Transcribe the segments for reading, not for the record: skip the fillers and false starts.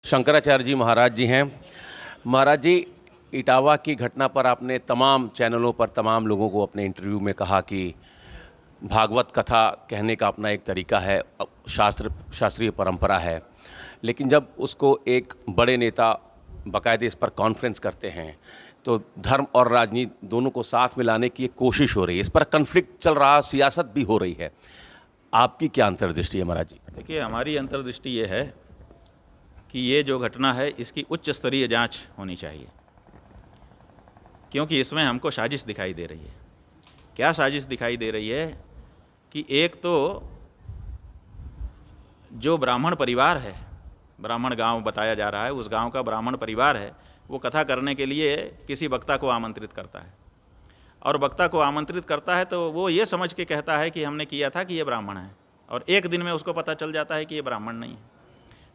शंकराचार्य जी महाराज जी हैं। महाराज जी, इटावा की घटना पर आपने तमाम चैनलों पर तमाम लोगों को अपने इंटरव्यू में कहा कि भागवत कथा कहने का अपना एक तरीका है, शास्त्रीय परंपरा है, लेकिन जब उसको एक बड़े नेता बाकायदे इस पर कॉन्फ्रेंस करते हैं तो धर्म और राजनीति दोनों को साथ मिलाने की एक कोशिश हो रही है, इस पर कन्फ्लिक्ट चल रहा, सियासत भी हो रही है। आपकी क्या अंतर्दृष्टि है महाराज जी? देखिए, हमारी अंतर्दृष्टि ये है कि ये जो घटना है इसकी उच्च स्तरीय जांच होनी चाहिए, क्योंकि इसमें हमको साजिश दिखाई दे रही है। क्या साजिश दिखाई दे रही है कि एक तो जो ब्राह्मण परिवार है, ब्राह्मण गांव बताया जा रहा है, उस गांव का ब्राह्मण परिवार है, वो कथा करने के लिए किसी वक्ता को आमंत्रित करता है, और वक्ता को आमंत्रित करता है तो वो ये समझ के कहता है कि हमने किया था कि ये ब्राह्मण है, और एक दिन में उसको पता चल जाता है कि ये ब्राह्मण नहीं है।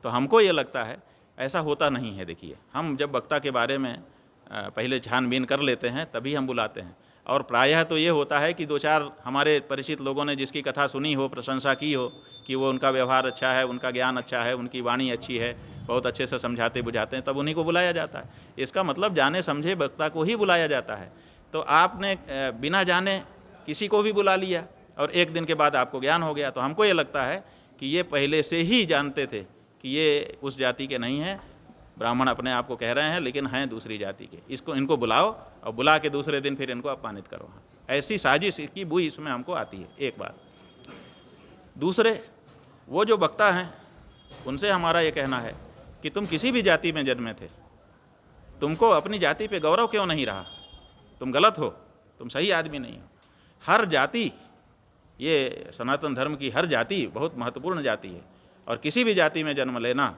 तो हमको ये लगता है ऐसा होता नहीं है। देखिए, हम जब वक्ता के बारे में पहले छानबीन कर लेते हैं तभी हम बुलाते हैं, और प्रायः तो ये होता है कि दो चार हमारे परिचित लोगों ने जिसकी कथा सुनी हो, प्रशंसा की हो कि वो उनका व्यवहार अच्छा है, उनका ज्ञान अच्छा है, उनकी वाणी अच्छी है, बहुत अच्छे से समझाते बुझाते हैं, तब उन्हीं को बुलाया जाता है। इसका मतलब जाने समझे वक्ता को ही बुलाया जाता है। तो आपने बिना जाने किसी को भी बुला लिया और एक दिन के बाद आपको ज्ञान हो गया, तो हमको ये लगता है कि ये पहले से ही जानते थे कि ये उस जाति के नहीं हैं, ब्राह्मण अपने आप को कह रहे हैं लेकिन हैं दूसरी जाति के। इनको बुलाओ और बुला के दूसरे दिन फिर इनको अपमानित करो। ऐसी साजिश की बुई इसमें हमको आती है, एक बात। दूसरे, वो जो वक्ता हैं उनसे हमारा ये कहना है कि तुम किसी भी जाति में जन्मे थे, तुमको अपनी जाति पे गौरव क्यों नहीं रहा? तुम गलत हो, तुम सही आदमी नहीं हो। हर जाति, ये सनातन धर्म की हर जाति बहुत महत्वपूर्ण जाति है, और किसी भी जाति में जन्म लेना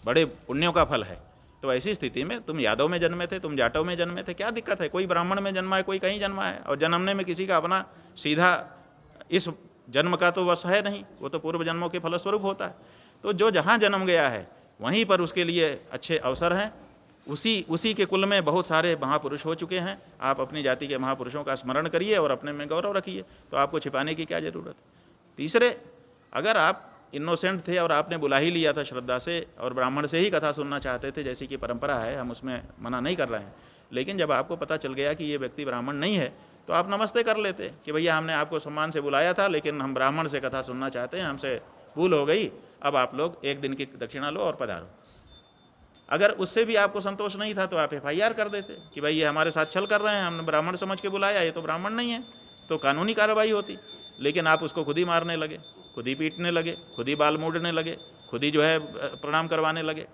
बड़े पुण्यों का फल है। तो ऐसी स्थिति में तुम यादव में जन्मे थे, तुम जाटव में जन्मे थे, क्या दिक्कत है? कोई ब्राह्मण में जन्मा है, कोई कहीं जन्मा है, और जन्मने में किसी का अपना सीधा इस जन्म का तो वश है नहीं, वो तो पूर्व जन्मों के फलस्वरूप होता है। तो जो जहाँ जन्म गया है वहीं पर उसके लिए अच्छे अवसर हैं। उसी के कुल में बहुत सारे महापुरुष हो चुके हैं। आप अपनी जाति के महापुरुषों का स्मरण करिए और अपने में गौरव रखिए, तो आपको छिपाने की क्या ज़रूरत है। तीसरे, अगर आप इनोसेंट थे और आपने बुला ही लिया था श्रद्धा से और ब्राह्मण से ही कथा सुनना चाहते थे, जैसी कि परंपरा है, हम उसमें मना नहीं कर रहे हैं, लेकिन जब आपको पता चल गया कि ये व्यक्ति ब्राह्मण नहीं है तो आप नमस्ते कर लेते कि भैया हमने आपको सम्मान से बुलाया था लेकिन हम ब्राह्मण से कथा सुनना चाहते हैं, हमसे भूल हो गई, अब आप लोग एक दिन की दक्षिणा लो और पधारो। अगर उससे भी आपको संतोष नहीं था तो आप FIR कर देते कि भाई ये हमारे साथ छल कर रहे हैं, हमने ब्राह्मण समझ के बुलाया, ये तो ब्राह्मण नहीं है, तो कानूनी कार्रवाई होती। लेकिन आप उसको खुद ही मारने लगे, खुद ही पीटने लगे, खुद ही बाल मूड़ने लगे, खुद ही जो है प्रणाम करवाने लगे।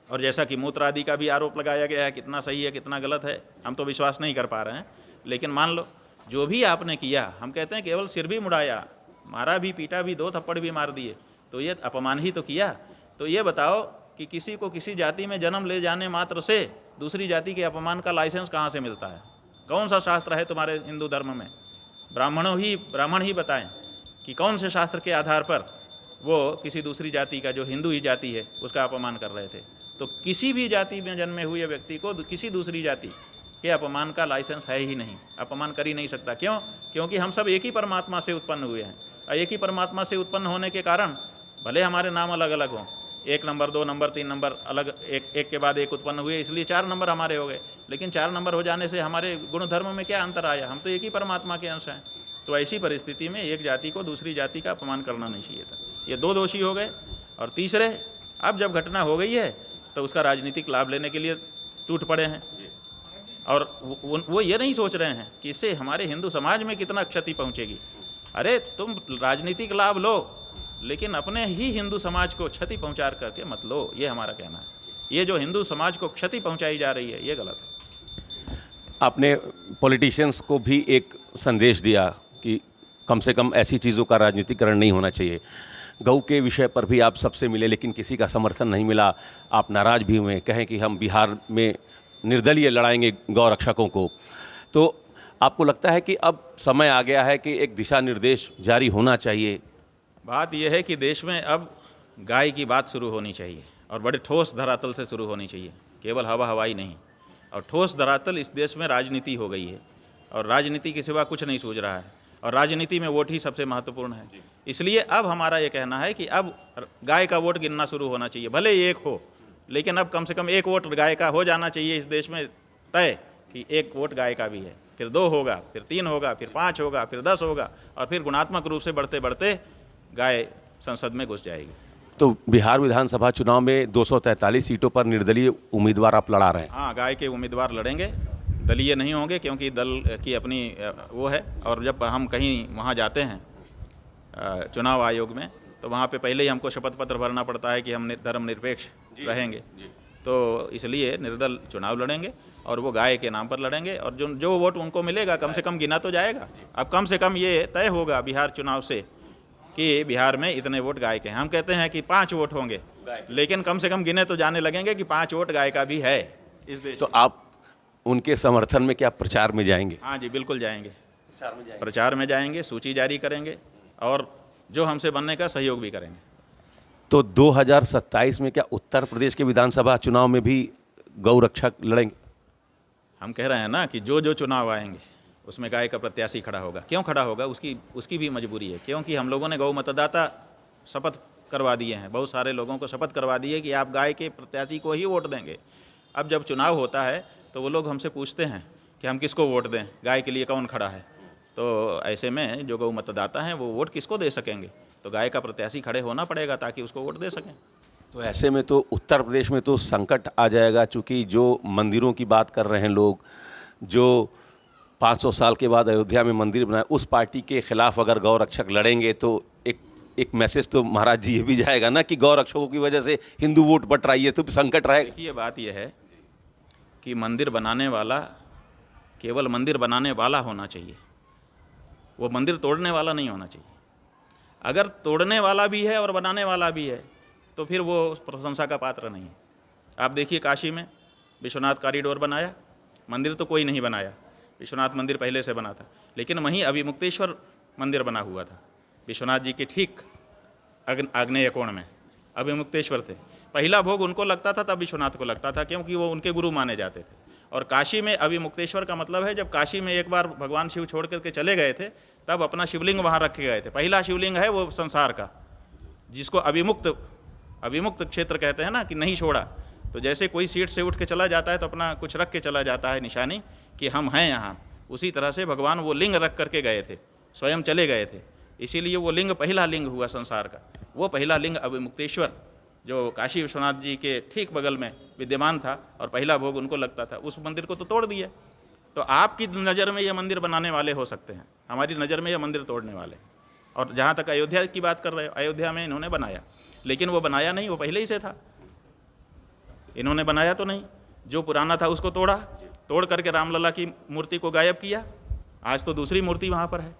और जैसा कि मूत्र आदि का भी आरोप लगाया गया है, कितना सही है कितना गलत है हम तो विश्वास नहीं कर पा रहे हैं, लेकिन मान लो जो भी आपने किया, हम कहते हैं केवल सिर भी मुड़ाया, मारा भी, पीटा भी, 2 थप्पड़ भी मार दिए, तो ये अपमान ही तो किया। तो ये बताओ कि किसी को किसी जाति में जन्म ले जाने मात्र से दूसरी जाति के अपमान का लाइसेंस कहाँ से मिलता है? कौन सा शास्त्र है तुम्हारे हिंदू धर्म में? ब्राह्मण ही बताएं कि कौन से शास्त्र के आधार पर वो किसी दूसरी जाति का, जो हिंदू ही जाति है, उसका अपमान कर रहे थे। तो किसी भी जाति में जन्मे हुए व्यक्ति को किसी दूसरी जाति के अपमान का लाइसेंस है ही नहीं, अपमान कर ही नहीं सकता। क्यों? क्योंकि हम सब एक ही परमात्मा से उत्पन्न हुए हैं, और एक ही परमात्मा से उत्पन्न होने के कारण भले हमारे नाम अलग अलग हों, 1 नंबर 2 नंबर 3 नंबर अलग, एक के बाद एक उत्पन्न हुए, इसलिए 4 नंबर हमारे हो गए, लेकिन 4 नंबर हो जाने से हमारे गुण धर्म में क्या अंतर आया? हम तो एक ही परमात्मा के अंश हैं। तो ऐसी परिस्थिति में एक जाति को दूसरी जाति का अपमान करना नहीं चाहिए था। ये 2 दोषी हो गए। और तीसरे, अब जब घटना हो गई है तो उसका राजनीतिक लाभ लेने के लिए टूट पड़े हैं, और वो ये नहीं सोच रहे हैं कि इससे हमारे हिंदू समाज में कितना क्षति पहुंचेगी। अरे तुम राजनीतिक लाभ लो, लेकिन अपने ही हिंदू समाज को क्षति पहुंचा करके मत लो, ये हमारा कहना है। ये जो हिंदू समाज को क्षति पहुंचाई जा रही है, ये गलत है। आपने पॉलिटिशियंस को भी एक संदेश दिया कि कम से कम ऐसी चीज़ों का राजनीतिकरण नहीं होना चाहिए। गौ के विषय पर भी आप सबसे मिले लेकिन किसी का समर्थन नहीं मिला, आप नाराज़ भी हुए, कहें कि हम बिहार में निर्दलीय लड़ाएंगे गौ रक्षकों को। तो आपको लगता है कि अब समय आ गया है कि एक दिशा निर्देश जारी होना चाहिए? बात यह है कि देश में अब गाय की बात शुरू होनी चाहिए, और बड़े ठोस धरातल से शुरू होनी चाहिए, केवल हवा हवाई नहीं। और ठोस धरातल इस देश में राजनीति हो गई है, और राजनीति के सिवा कुछ नहीं सूझ रहा है, और राजनीति में वोट ही सबसे महत्वपूर्ण है। इसलिए अब हमारा ये कहना है कि अब गाय का वोट गिनना शुरू होना चाहिए, भले ही एक हो, लेकिन अब कम से कम एक वोट गाय का हो जाना चाहिए इस देश में तय कि एक वोट गाय का भी है। फिर 2 होगा, फिर 3 होगा, फिर 5 होगा, फिर 10 होगा, और फिर गुणात्मक रूप से बढ़ते बढ़ते गाय संसद में घुस जाएगी। तो बिहार विधानसभा चुनाव में 243 सीटों पर निर्दलीय उम्मीदवार आप लड़ा रहे हैं। हाँ, गाय के उम्मीदवार लड़ेंगे, दलीय नहीं होंगे, क्योंकि दल की अपनी वो है। और जब हम कहीं वहाँ जाते हैं चुनाव आयोग में, तो वहाँ पे पहले ही हमको शपथ पत्र भरना पड़ता है कि हम धर्मनिरपेक्ष रहेंगे। तो इसलिए निर्दल चुनाव लड़ेंगे और वो गाय के नाम पर लड़ेंगे, और जो वोट उनको मिलेगा कम से कम गिना तो जाएगा। अब कम से कम ये तय होगा बिहार चुनाव से कि बिहार में इतने वोट गाय के हैं। हम कहते हैं कि 5 वोट होंगे, लेकिन कम से कम गिने तो जाने लगेंगे कि 5 वोट गाय का भी है इस देश। तो आप उनके समर्थन में क्या प्रचार में जाएंगे? हाँ जी, बिल्कुल जाएंगे, प्रचार में जाएंगे, सूची जारी करेंगे और जो हमसे बनने का सहयोग भी करेंगे। तो 2027 में क्या उत्तर प्रदेश के विधानसभा चुनाव में भी गौ रक्षक लड़ेंगे? हम कह रहे हैं ना कि जो चुनाव आएंगे उसमें गाय का प्रत्याशी खड़ा होगा। क्यों खड़ा होगा? उसकी भी मजबूरी है, क्योंकि हम लोगों ने गौ मतदाता शपथ करवा दिए हैं, बहुत सारे लोगों को शपथ करवा दी है कि आप गाय के प्रत्याशी को ही वोट देंगे। अब जब चुनाव होता है तो वो लोग हमसे पूछते हैं कि हम किसको वोट दें, गाय के लिए कौन खड़ा है। तो ऐसे में जो गौ मतदाता हैं वो वोट किसको दे सकेंगे? तो गाय का प्रत्याशी खड़े होना पड़ेगा ताकि उसको वोट दे सकें। तो ऐसे में तो उत्तर प्रदेश में तो संकट आ जाएगा, चूँकि जो मंदिरों की बात कर रहे हैं लोग, जो 500 साल के बाद अयोध्या में मंदिर बनाए, उस पार्टी के खिलाफ अगर गौ रक्षक लड़ेंगे तो एक मैसेज तो महाराज जी ये भी जाएगा ना कि गौ रक्षकों की वजह से हिंदू वोट बट रही है, तो संकट रहेगा। देखिए, बात यह है कि मंदिर बनाने वाला केवल मंदिर बनाने वाला होना चाहिए, वो मंदिर तोड़ने वाला नहीं होना चाहिए। अगर तोड़ने वाला भी है और बनाने वाला भी है तो फिर वो प्रशंसा का पात्र नहीं है। आप देखिए, काशी में विश्वनाथ कॉरिडोर बनाया, मंदिर तो कोई नहीं बनाया, विश्वनाथ मंदिर पहले से बना था, लेकिन वहीं अभिमुक्तेश्वर मंदिर बना हुआ था। विश्वनाथ जी के ठीक आग्नेय कोण में अभिमुक्तेश्वर थे। पहला भोग उनको लगता था तब विश्वनाथ को लगता था, क्योंकि वो उनके गुरु माने जाते थे। और काशी में अभिमुक्तेश्वर का मतलब है, जब काशी में एक बार भगवान शिव छोड़ करके चले गए थे तब अपना शिवलिंग वहाँ रखे गए थे। पहला शिवलिंग है वो संसार का, जिसको अभिमुक्त क्षेत्र कहते हैं ना, कि नहीं छोड़ा। तो जैसे कोई सीट से उठ के चला जाता है तो अपना कुछ रख के चला जाता है, निशानी कि हम हैं यहाँ, उसी तरह से भगवान वो लिंग रख करके गए थे, स्वयं चले गए थे। इसीलिए वो लिंग पहला लिंग हुआ संसार का। वो पहला लिंग अभिमुक्तेश्वर जो काशी विश्वनाथ जी के ठीक बगल में विद्यमान था और पहला भोग उनको लगता था, उस मंदिर को तो तोड़ दिया। तो आपकी नज़र में ये मंदिर बनाने वाले हो सकते हैं, हमारी नज़र में ये मंदिर तोड़ने वाले। और जहाँ तक अयोध्या की बात कर रहे हो, अयोध्या में इन्होंने बनाया, लेकिन वो बनाया नहीं, वो पहले ही से था। इन्होंने बनाया तो नहीं, जो पुराना था उसको तोड़ा, तोड़ करके रामलला की मूर्ति को गायब किया। आज तो दूसरी मूर्ति वहाँ पर है,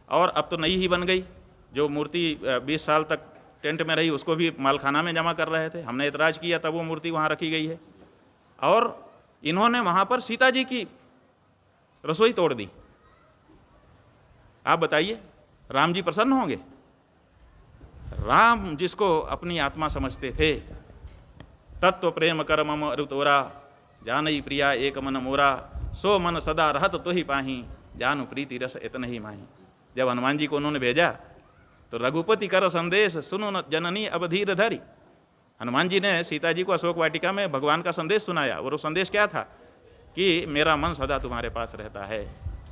और अब तो नई ही बन गई। जो मूर्ति 20 साल तक टेंट में रही उसको भी मालखाना में जमा कर रहे थे, हमने ऐतराज़ किया, तब वो मूर्ति वहाँ रखी गई है। और इन्होंने वहाँ पर सीता जी की रसोई तोड़ दी। आप बताइए, राम जी प्रसन्न होंगे? राम जिसको अपनी आत्मा समझते थे, तत्व प्रेम कर मम ऋतोरा, जानई प्रिया एक मन मोरा, सो मन सदा रहत तो ही पाही, जानु प्रीति रस इतने ही माही। जब हनुमान जी को उन्होंने भेजा तो रघुपति कर संदेश सुनो न जननी अब धीर धरी। हनुमान जी ने सीता जी को अशोक वाटिका में भगवान का संदेश सुनाया, और वो संदेश क्या था कि मेरा मन सदा तुम्हारे पास रहता है,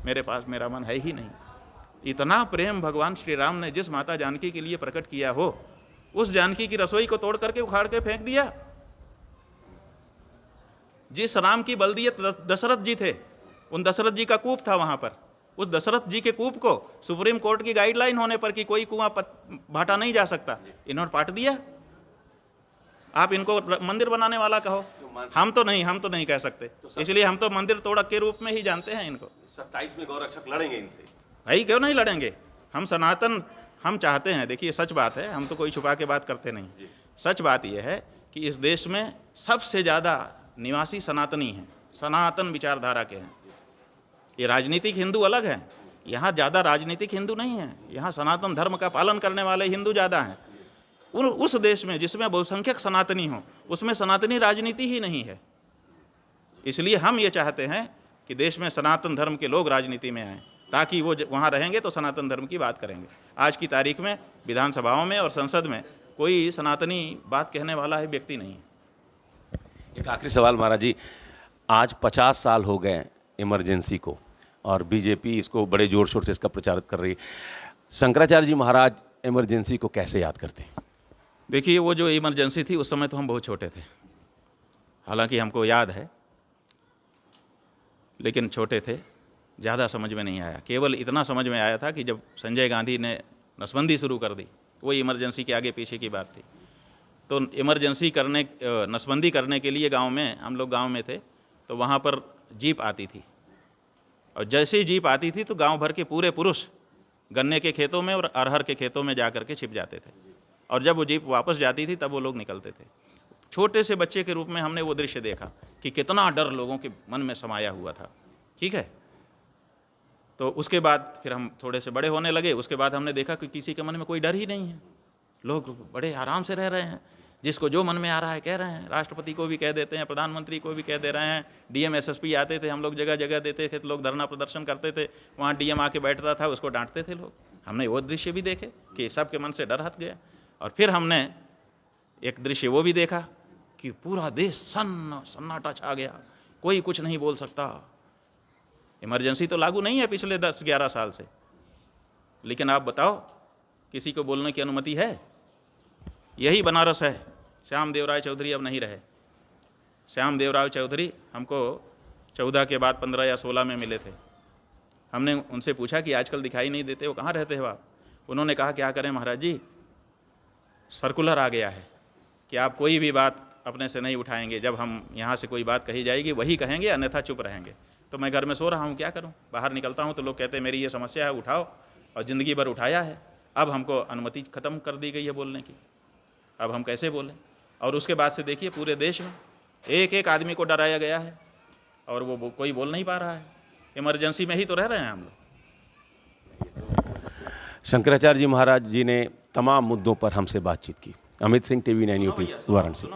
मेरे पास मेरा मन है ही नहीं। इतना प्रेम भगवान श्री राम ने जिस माता जानकी के लिए प्रकट किया हो, उस जानकी की रसोई को तोड़ करके उखाड़ के फेंक दिया। जिस राम की बल्दियत दशरथ जी थे, उन दशरथ जी का कूप था वहां पर, उस दशरथ जी के कूप को सुप्रीम कोर्ट की गाइडलाइन होने पर कि कोई कुआं भाटा नहीं जा सकता, इन्होंने पाट दिया। आप इनको मंदिर बनाने वाला कहो, हम तो नहीं कह सकते, इसलिए हम तो मंदिर तोड़क के रूप में ही जानते हैं इनको। 27 में गौरक्षक लड़ेंगे इनसे? भाई क्यों नहीं लड़ेंगे? हम सनातन हम चाहते हैं। देखिए, सच बात है, हम तो कोई छुपा के बात करते नहीं। सच बात यह है कि इस देश में सबसे ज़्यादा निवासी सनातनी हैं, सनातन विचारधारा के हैं। ये राजनीतिक हिंदू अलग हैं, यहाँ ज़्यादा राजनीतिक हिंदू नहीं हैं, यहाँ सनातन धर्म का पालन करने वाले हिंदू ज़्यादा हैं। उस देश में जिसमें बहुसंख्यक सनातनी हो, उसमें सनातनी राजनीति ही नहीं है। इसलिए हम ये चाहते हैं कि देश में सनातन धर्म के लोग राजनीति में आएँ, ताकि वो वहाँ रहेंगे तो सनातन धर्म की बात करेंगे। आज की तारीख में विधानसभाओं में और संसद में कोई सनातनी बात कहने वाला है व्यक्ति नहीं है। एक आखिरी सवाल महाराज जी, आज 50 साल हो गए इमरजेंसी को और बीजेपी इसको बड़े जोर शोर से इसका प्रचार कर रही है। शंकराचार्य जी महाराज इमरजेंसी को कैसे याद करते हैं? देखिए, वो जो इमरजेंसी थी उस समय तो हम बहुत छोटे थे, हालांकि हमको याद है, लेकिन छोटे थे, ज़्यादा समझ में नहीं आया। केवल इतना समझ में आया था कि जब संजय गांधी ने नसबंदी शुरू कर दी, वही इमरजेंसी के आगे पीछे की बात थी। तो इमरजेंसी करने नसबंदी करने के लिए गांव में, हम लोग गांव में थे, तो वहाँ पर जीप आती थी, और जैसे ही जीप आती थी तो गांव भर के पूरे पुरुष गन्ने के खेतों में और अरहर के खेतों में जा कर के छिप जाते थे, और जब वो जीप वापस जाती थी तब वो लोग निकलते थे। छोटे से बच्चे के रूप में हमने वो दृश्य देखा कि कितना डर लोगों के मन में समाया हुआ था। ठीक है, तो उसके बाद फिर हम थोड़े से बड़े होने लगे, उसके बाद हमने देखा कि किसी के मन में कोई डर ही नहीं है, लोग बड़े आराम से रह रहे हैं, जिसको जो मन में आ रहा है कह रहे हैं, राष्ट्रपति को भी कह देते हैं, प्रधानमंत्री को भी कह दे रहे हैं। डीएम एसएसपी आते थे, हम लोग जगह जगह देते थे, तो लोग धरना प्रदर्शन करते थे, वहाँ डीएम आके बैठता था, उसको डांटते थे लोग। हमने वो दृश्य भी देखे कि सबके मन से डर हट गया। और फिर हमने एक दृश्य वो भी देखा कि पूरा देश सन्नाटा छा गया, कोई कुछ नहीं बोल सकता। इमरजेंसी तो लागू नहीं है पिछले 10-11 साल से, लेकिन आप बताओ किसी को बोलने की अनुमति है? यही बनारस है। श्याम देव राय चौधरी अब नहीं रहे। श्याम देव राय चौधरी हमको 14 के बाद 15 या 16 में मिले थे। हमने उनसे पूछा कि आजकल दिखाई नहीं देते, वो कहाँ रहते हो आप? उन्होंने कहा क्या करें महाराज जी, सर्कुलर आ गया है कि आप कोई भी बात अपने से नहीं उठाएंगे, जब हम यहाँ से कोई बात कही जाएगी वही कहेंगे, अन्यथा चुप रहेंगे। तो मैं घर में सो रहा हूँ, क्या करूँ? बाहर निकलता हूँ तो लोग कहते हैं मेरी ये समस्या है, उठाओ, और ज़िंदगी भर उठाया है। अब हमको अनुमति ख़त्म कर दी गई है बोलने की, अब हम कैसे बोलें? और उसके बाद से देखिए पूरे देश में एक एक आदमी को डराया गया है, और वो कोई बोल नहीं पा रहा है। इमरजेंसी में ही तो रह रहे हैं हम लोग। शंकराचार्य जी महाराज जी ने तमाम मुद्दों पर हमसे बातचीत की। Amit Singh, TV 9 UP, Varanasi.